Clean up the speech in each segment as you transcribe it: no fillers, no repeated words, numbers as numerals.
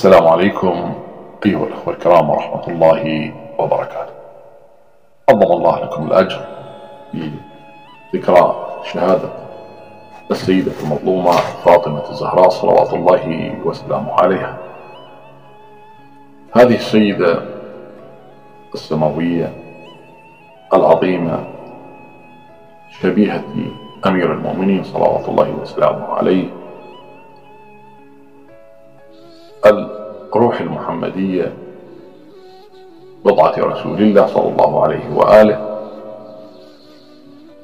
السلام عليكم أيها الأخوة الكرام ورحمة الله وبركاته. عظم الله لكم الأجر في ذكرى شهادة السيدة المظلومة فاطمة الزهراء صلوات الله وسلامه عليها. هذه السيدة السماوية العظيمة شبيهة أمير المؤمنين صلوات الله وسلامه عليه، الروح المحمدية، بضعة رسول الله صلى الله عليه وآله،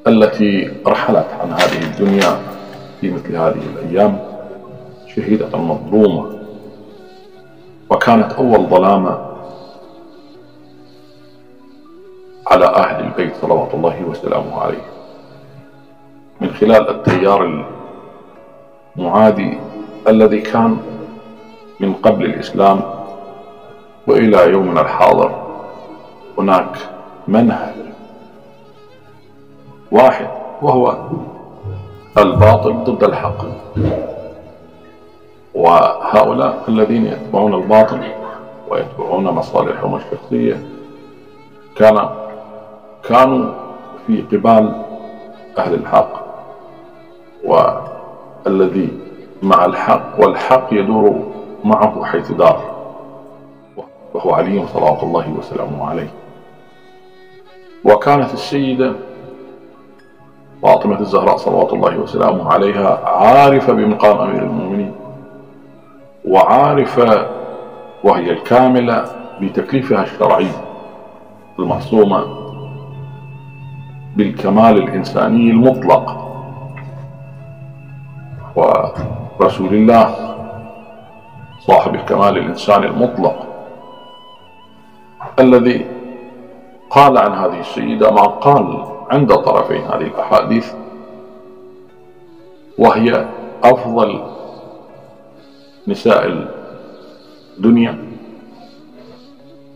التي رحلت عن هذه الدنيا في مثل هذه الأيام شهيدة مظلومة، وكانت أول ظلامة على أهل البيت صلوات الله وسلامه عليه من خلال التيار المعادي الذي كان من قبل الإسلام وإلى يومنا الحاضر. هناك منهج واحد وهو الباطل ضد الحق، وهؤلاء الذين يتبعون الباطل ويتبعون مصالحهم الشخصية كانوا في قبال أهل الحق، والذي مع الحق والحق يدور معه حيث دار، وهو علي صلوات الله وسلامه عليه. وكانت السيدة فاطمة الزهراء صلوات الله وسلامه عليها عارفة بمقام أمير المؤمنين، وعارفة وهي الكاملة بتكليفها الشرعي المعصومة بالكمال الإنساني المطلق، ورسول الله صاحب الكمال الإنساني المطلق الذي قال عن هذه السيدة ما قال عند طرفين هذه الأحاديث، وهي أفضل نساء الدنيا،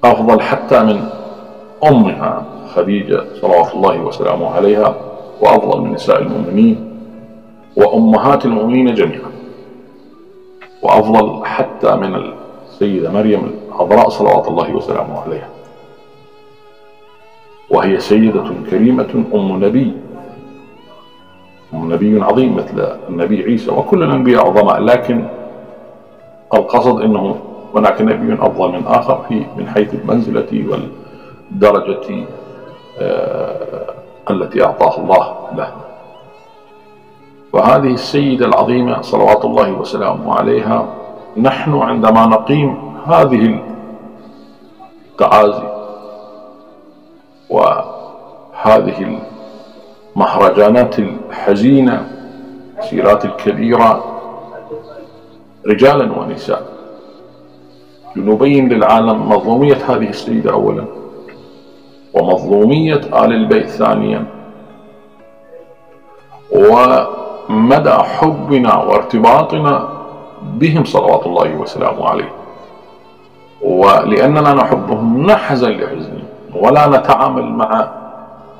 أفضل حتى من أمها خديجة صلوات الله وسلامه عليها، وأفضل من نساء المؤمنين وأمهات المؤمنين جميعا، وأفضل حتى من السيدة مريم العذراء صلوات الله وسلامه عليها. وهي سيدة كريمة أم نبي عظيم مثل النبي عيسى وكل الأنبياء عظماء، لكن القصد أنه هناك نبي أفضل من آخر من حيث المنزلة والدرجة التي أعطاها الله له. وهذه السيدة العظيمة صلوات الله وسلامه عليها، نحن عندما نقيم هذه التعازي وهذه المهرجانات الحزينة السيرات الكبيرة رجالا ونساء، لنبين للعالم مظلومية هذه السيدة أولا، ومظلومية آل البيت ثانيا، ومدى حبنا وارتباطنا بهم صلوات الله وسلامه عليه. ولأننا نحبهم نحزن لحزنهم، ولا نتعامل مع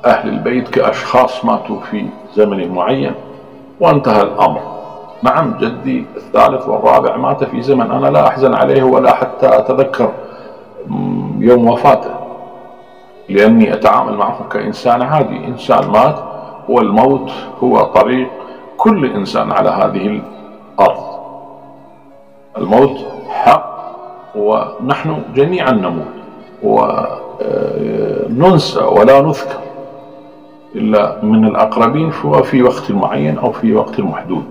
أهل البيت كأشخاص ماتوا في زمن معين وانتهى الأمر. نعم، جدي الثالث والرابع مات في زمن أنا لا أحزن عليه ولا حتى أتذكر يوم وفاته، لأني أتعامل معه كإنسان عادي، إنسان مات، والموت هو طريق كل إنسان على هذه الأرض. الموت حق، ونحن جميعا نموت وننسى ولا نذكر إلا من الأقربين في وقت معين أو في وقت محدود.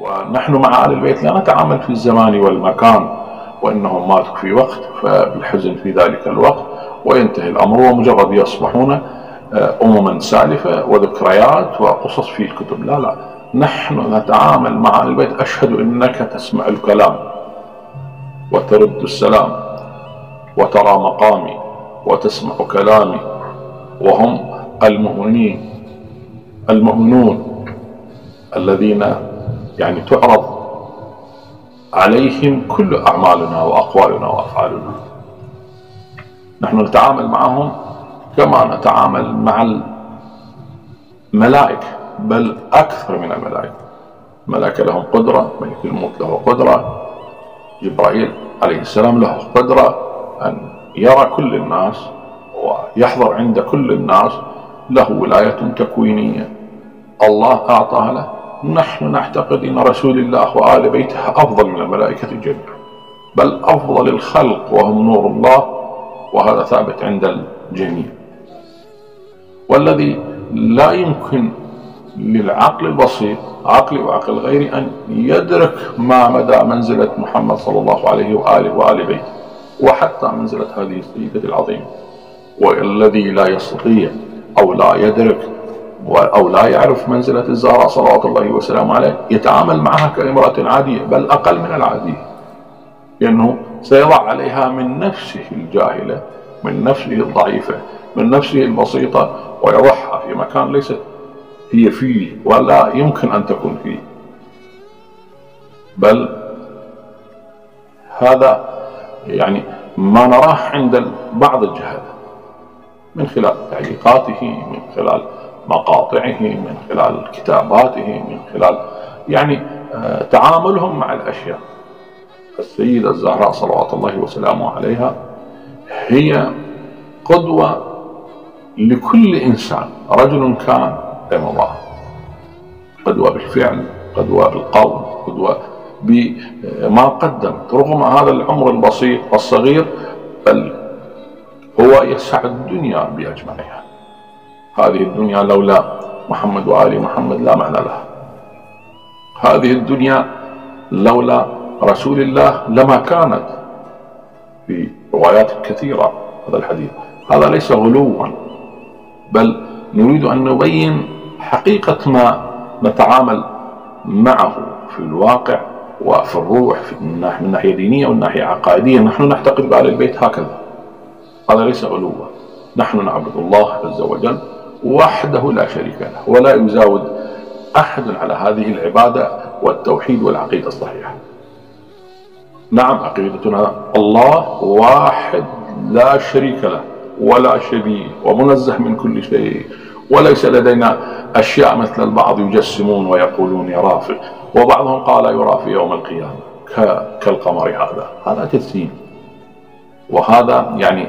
ونحن مع آل البيت لا نتعامل في الزمان والمكان، وإنهم ماتوا في وقت فبالحزن في ذلك الوقت وينتهي الأمر، ومجرد يصبحون أمما سالفة وذكريات وقصص في الكتب. لا، نحن نتعامل مع آل البيت. أشهد أنك تسمع الكلام وترد السلام وترى مقامي وتسمع كلامي، وهم المؤمنون الذين يعني تعرض عليهم كل أعمالنا وأقوالنا وأفعالنا. نحن نتعامل معهم كما نتعامل مع الملائكة، بل أكثر من الملائكة. الملائكة لهم قدرة، ملك الموت له قدرة، جبرائيل عليه السلام له قدرة أن يرى كل الناس ويحضر عند كل الناس، له ولاية تكوينية الله أعطاها له. نحن نعتقد أن رسول الله وآل بيته أفضل من الملائكة الجميع، بل أفضل الخلق وهم نور الله، وهذا ثابت عند الجميع. والذي لا يمكن للعقل البسيط، عقلي وعقل غيري، أن يدرك ما مدى منزلة محمد صلى الله عليه وآله وآل بيته، وحتى منزلة هذه السيدة العظيمة. والذي لا يستطيع أو لا يدرك أو لا يعرف منزلة الزهراء صلوات الله وسلامه عليه يتعامل معها كامرأة عادية، بل أقل من العادية، لأنه سيضع عليها من نفسه الجاهلة، من نفسه الضعيفة، من نفسه البسيطة، ويضعها في مكان ليست هي فيه ولا يمكن أن تكون فيه. بل هذا يعني ما نراه عند بعض الجهات من خلال تعليقاته، من خلال مقاطعه، من خلال كتاباته، من خلال يعني تعاملهم مع الأشياء. السيدة الزهراء صلوات الله وسلامه عليها هي قدوة لكل إنسان، رجل كان أم الله، قدوة بالفعل، قدوة بالقول، قدوة بما قدمت رغم هذا العمر البسيط الصغير، بل هو يسع الدنيا بأجمعها. هذه الدنيا لولا محمد وآل محمد لا معنى لها. هذه الدنيا لولا رسول الله لما كانت، في روايات كثيرة هذا الحديث. هذا ليس غلوا، بل نريد أن نبين حقيقة ما نتعامل معه في الواقع وفي الروح، من ناحية دينية والناحية عقائدية. نحن نعتقد بآل البيت هكذا، هذا ليس غلوا. نحن نعبد الله عز وجل وحده لا شريك له، ولا يزاود أحد على هذه العبادة والتوحيد والعقيدة الصحيحة. نعم، عقيدتنا الله واحد لا شريك له ولا شبيه، ومنزه من كل شيء، وليس لدينا أشياء مثل البعض يجسمون ويقولون يرى، وبعضهم قال يرى في يوم القيامة كالقمر. هذا تجسيم، وهذا يعني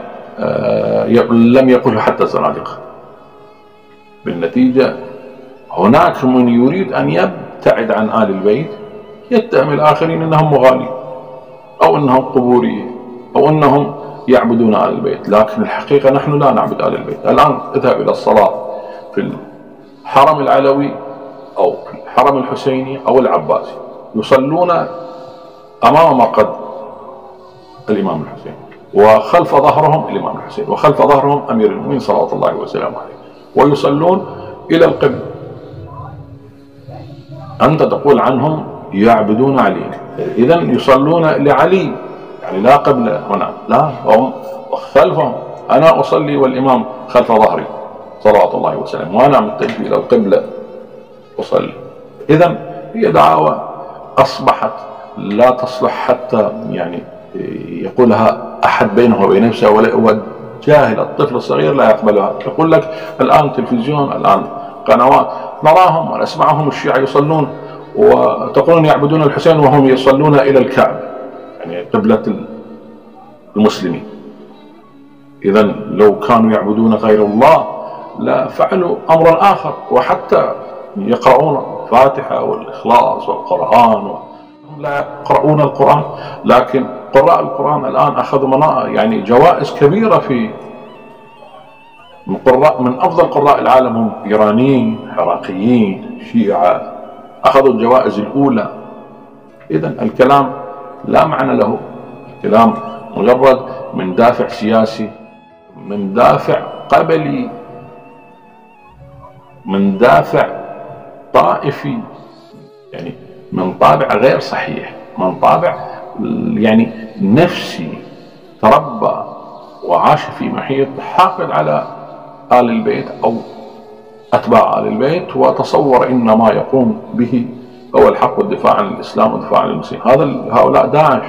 لم يقله حتى الزنادقة. بالنتيجة هناك من يريد أن يبتعد عن آل البيت، يتهم الآخرين أنهم مغالين أو أنهم قبوريين أو أنهم يعبدون آل البيت، لكن الحقيقة نحن لا نعبد آل البيت. الآن اذهب إلى الصلاة في الحرم العلوي أو في الحرم الحسيني أو العباسي، يصلون أمام مقد الإمام الحسين، وخلف ظهرهم الإمام الحسين، وخلف ظهرهم أمير المؤمنين صلوات الله وسلامه عليه، ويصلون إلى القبلة. أنت تقول عنهم يعبدون علي، إذن يصلون لعلي، يعني لا قبلة هنا، لا، هم خلفهم. أنا أصلي والإمام خلف ظهري صلوات الله وسلامه، وأنا متجه إلى القبلة أصلي. إذن هي دعاوى أصبحت لا تصلح حتى يعني يقولها أحد بينه وبين نفسه، هو جاهل. الطفل الصغير لا يقبلها. يقول لك الآن تلفزيون، الآن قنوات، نراهم ونسمعهم الشيعة يصلون وتقولون يعبدون الحسين وهم يصلون إلى الكعبة، يعني قبلة المسلمين. إذن لو كانوا يعبدون غير الله لا فعلوا أمرا آخر، وحتى يقرؤون الفاتحة والإخلاص والقرآن، هم لا يقرؤون القرآن. لكن قراء القرآن الآن أخذوا يعني جوائز كبيرة، في من أفضل قراء العالم هم إيرانيين، عراقيين، شيعة، أخذوا الجوائز الأولى. إذن الكلام لا معنى له، الكلام مجرد من دافع سياسي، من دافع قبلي، من دافع طائفي، يعني من طابع غير صحيح، من طابع يعني نفسي، تربى وعاش في محيط حاقد على آل البيت أو أتباع آل البيت، وتصور إن ما يقوم به هو الحق والدفاع عن الإسلام والدفاع عن المسلمين. هؤلاء داعش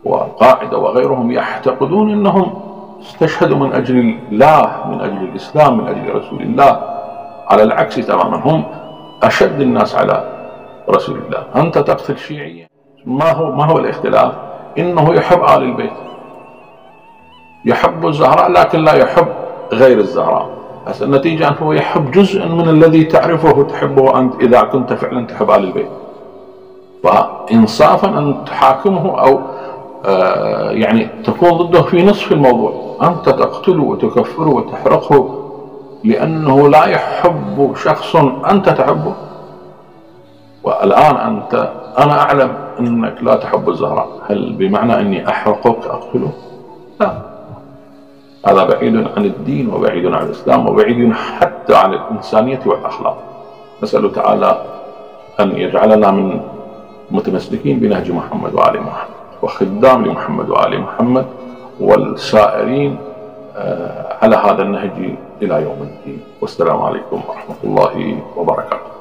والقاعدة وغيرهم يعتقدون أنهم استشهدوا من أجل الله، من أجل الإسلام، من أجل رسول الله. على العكس تماما، هم أشد الناس على رسول الله. أنت تقتل شيعيا، ما هو الاختلاف؟ إنه يحب آل البيت، يحب الزهراء لكن لا يحب غير الزهراء. بس النتيجة أنه هو يحب جزء من الذي تعرفه وتحبه أنت إذا كنت فعلا تحب آل البيت. فإنصافا أن تحاكمه أو يعني تكون ضده في نصف الموضوع. أنت تقتله وتكفره وتحرقه لأنه لا يحب شخص أنت تحبه. والآن أنا أعلم أنك لا تحب الزهراء، هل بمعنى أني أحرقك أقتله؟ لا، هذا بعيد عن الدين وبعيد عن الإسلام وبعيد حتى عن الإنسانية والأخلاق. نسأل تعالى أن يجعلنا من متمسكين بنهج محمد وآل محمد وخدام لمحمد وآل محمد والسائرين على هذا النهج إلى يوم الدين. والسلام عليكم ورحمة الله وبركاته.